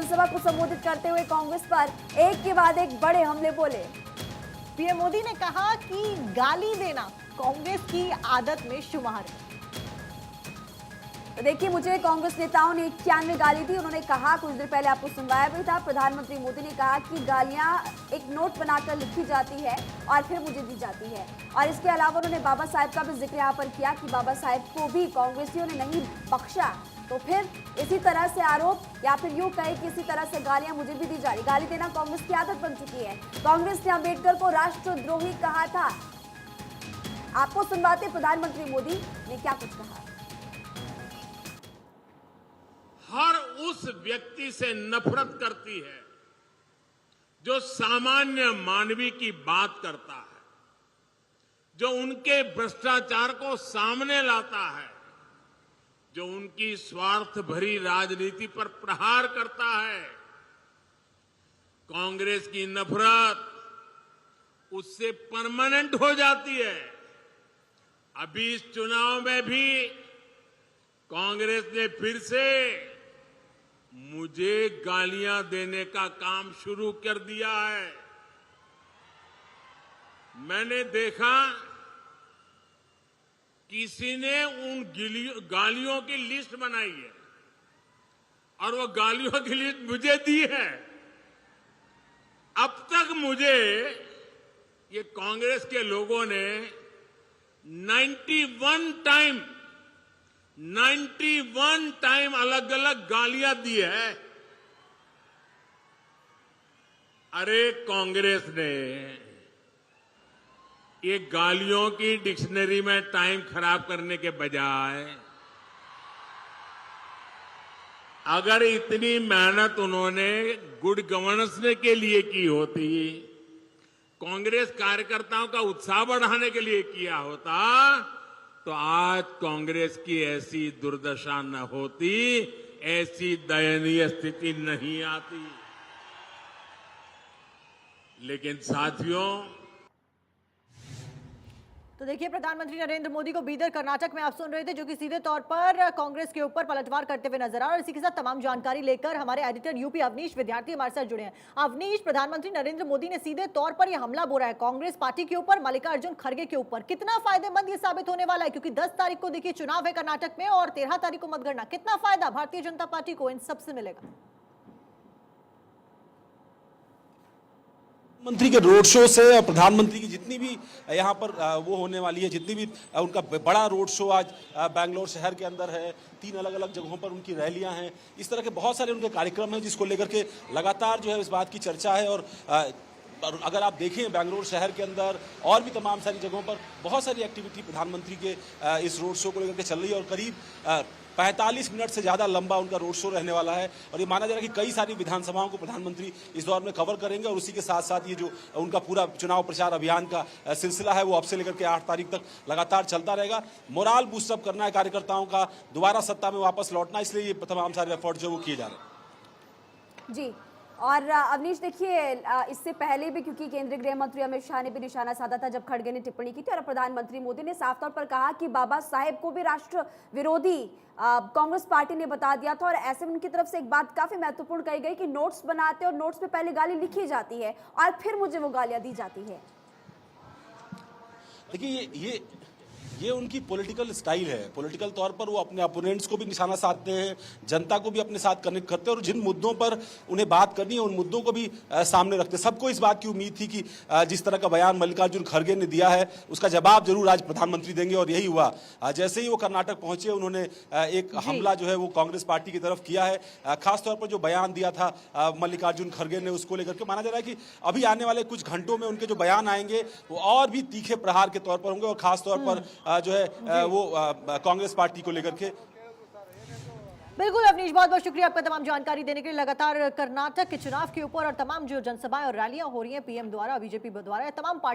जनसभा को संबोधित करते हुए कांग्रेस पर एक के बाद एक बड़े हमले बोले। पीएम मोदी ने कहा कि गाली देना कांग्रेस की आदत में शुमार है। तो देखिए, मुझे कांग्रेस नेताओं ने 91 गाली दी। उन्होंने कहा, कुछ देर पहले आपको सुनवाया भी था, प्रधानमंत्री मोदी ने कहा कि गालियां एक नोट बनाकर लिखी जाती है और फिर मुझे दी जाती है। और इसके अलावा उन्होंने बाबा साहेब का भी जिक्र यहाँ पर किया कि बाबा साहेब को भी कांग्रेसियों ने नहीं बख्शा। तो फिर इसी तरह से आरोप, या फिर यूं कहे कि इसी तरह से गालियां मुझे भी दी जा रही। गाली देना कांग्रेस की आदत बन चुकी है। कांग्रेस ने अम्बेडकर को राष्ट्रद्रोही कहा था। आपको सुनवाते प्रधानमंत्री मोदी ने क्या कुछ कहा। हर उस व्यक्ति से नफरत करती है जो सामान्य मानवीय की बात करता है, जो उनके भ्रष्टाचार को सामने लाता है, जो उनकी स्वार्थ भरी राजनीति पर प्रहार करता है। कांग्रेस की नफरत उससे परमानेंट हो जाती है। अभी इस चुनाव में भी कांग्रेस ने फिर से मुझे गालियां देने का काम शुरू कर दिया है। मैंने देखा किसी ने उन गालियों की लिस्ट बनाई है और वो गालियों की लिस्ट मुझे दी है। अब तक मुझे ये कांग्रेस के लोगों ने 91 टाइम अलग अलग गालियां दी है। अरे कांग्रेस ने ये गालियों की डिक्शनरी में टाइम खराब करने के बजाय अगर इतनी मेहनत उन्होंने गुड गवर्नेंस के लिए की होती, कांग्रेस कार्यकर्ताओं का उत्साह बढ़ाने के लिए किया होता, तो आज कांग्रेस की ऐसी दुर्दशा न होती, ऐसी दयनीय स्थिति नहीं आती। लेकिन साथियों, तो देखिए, प्रधानमंत्री नरेंद्र मोदी को बीदर कर्नाटक में आप सुन रहे थे, जो कि सीधे तौर पर कांग्रेस के ऊपर पलटवार करते हुए नजर आ रहा है। और इसी के साथ तमाम जानकारी लेकर हमारे एडिटर यूपी अवनीश विद्यार्थी हमारे साथ जुड़े हैं। अवनीश, प्रधानमंत्री नरेंद्र मोदी ने सीधे तौर पर यह हमला बोला है कांग्रेस पार्टी के ऊपर, मल्लिकार्जुन खड़गे के ऊपर। कितना फायदेमंद ये साबित होने वाला है, क्योंकि 10 तारीख को देखिए चुनाव है कर्नाटक में और 13 तारीख को मतगणना। कितना फायदा भारतीय जनता पार्टी को इन सबसे मिलेगा? मंत्री के रोड शो से और प्रधानमंत्री की जितनी भी यहाँ पर वो होने वाली है, जितनी भी उनका बड़ा रोड शो आज बेंगलोर शहर के अंदर है, 3 अलग अलग जगहों पर उनकी रैलियां हैं, इस तरह के बहुत सारे उनके कार्यक्रम हैं जिसको लेकर के लगातार जो है इस बात की चर्चा है। और अगर आप देखें बेंगलोर शहर के अंदर और भी तमाम सारी जगहों पर बहुत सारी एक्टिविटी प्रधानमंत्री के इस रोड शो को लेकर के चल रही है और करीब 45 मिनट से ज़्यादा लंबा उनका रोड शो रहने वाला है। और ये माना जा रहा है कि कई सारी विधानसभाओं को प्रधानमंत्री इस दौर में कवर करेंगे और उसी के साथ साथ ये जो उनका पूरा चुनाव प्रचार अभियान का सिलसिला है वो अब से लेकर के 8 तारीख तक लगातार चलता रहेगा। मोराल बूस्टअप करना है कार्यकर्ताओं का, दोबारा सत्ता में वापस लौटना, इसलिए ये तमाम सारे एफर्ट जो वो किए जा रहे हैं। जी, और अवनीश देखिए, इससे पहले भी क्योंकि केंद्रीय गृह मंत्री अमित शाह ने भी निशाना साधा था जब खड़गे ने टिप्पणी की थी, और प्रधानमंत्री मोदी ने साफ तौर पर कहा कि बाबा साहेब को भी राष्ट्र विरोधी कांग्रेस पार्टी ने बता दिया था। और ऐसे में उनकी तरफ से एक बात काफी महत्वपूर्ण कही गई कि नोट्स बनाते और नोट्स पे पहले गाली लिखी जाती है और फिर मुझे वो गालियां दी जाती है। देखिए, ये उनकी पॉलिटिकल स्टाइल है। पॉलिटिकल तौर पर वो अपने अपोनेंट्स को भी निशाना साधते हैं, जनता को भी अपने साथ कनेक्ट करते हैं और जिन मुद्दों पर उन्हें बात करनी है उन मुद्दों को भी सामने रखते हैं। सबको इस बात की उम्मीद थी कि जिस तरह का बयान मल्लिकार्जुन खड़गे ने दिया है उसका जवाब जरूर आज प्रधानमंत्री देंगे, और यही हुआ। जैसे ही वो कर्नाटक पहुंचे उन्होंने एक हमला जो है वो कांग्रेस पार्टी की तरफ किया है। खासतौर पर जो बयान दिया था मल्लिकार्जुन खड़गे ने, उसको लेकर के माना जा रहा है कि अभी आने वाले कुछ घंटों में उनके जो बयान आएंगे वो और भी तीखे प्रहार के तौर पर होंगे, और खासतौर पर जो है वो कांग्रेस पार्टी को लेकर के। बिल्कुल अवनीश, बहुत बहुत शुक्रिया आपका तमाम जानकारी देने के लिए। लगातार कर्नाटक के चुनाव के ऊपर और तमाम जो जनसभाएं और रैलियां हो रही हैं पीएम द्वारा, बीजेपी द्वारा, तमाम पार्टी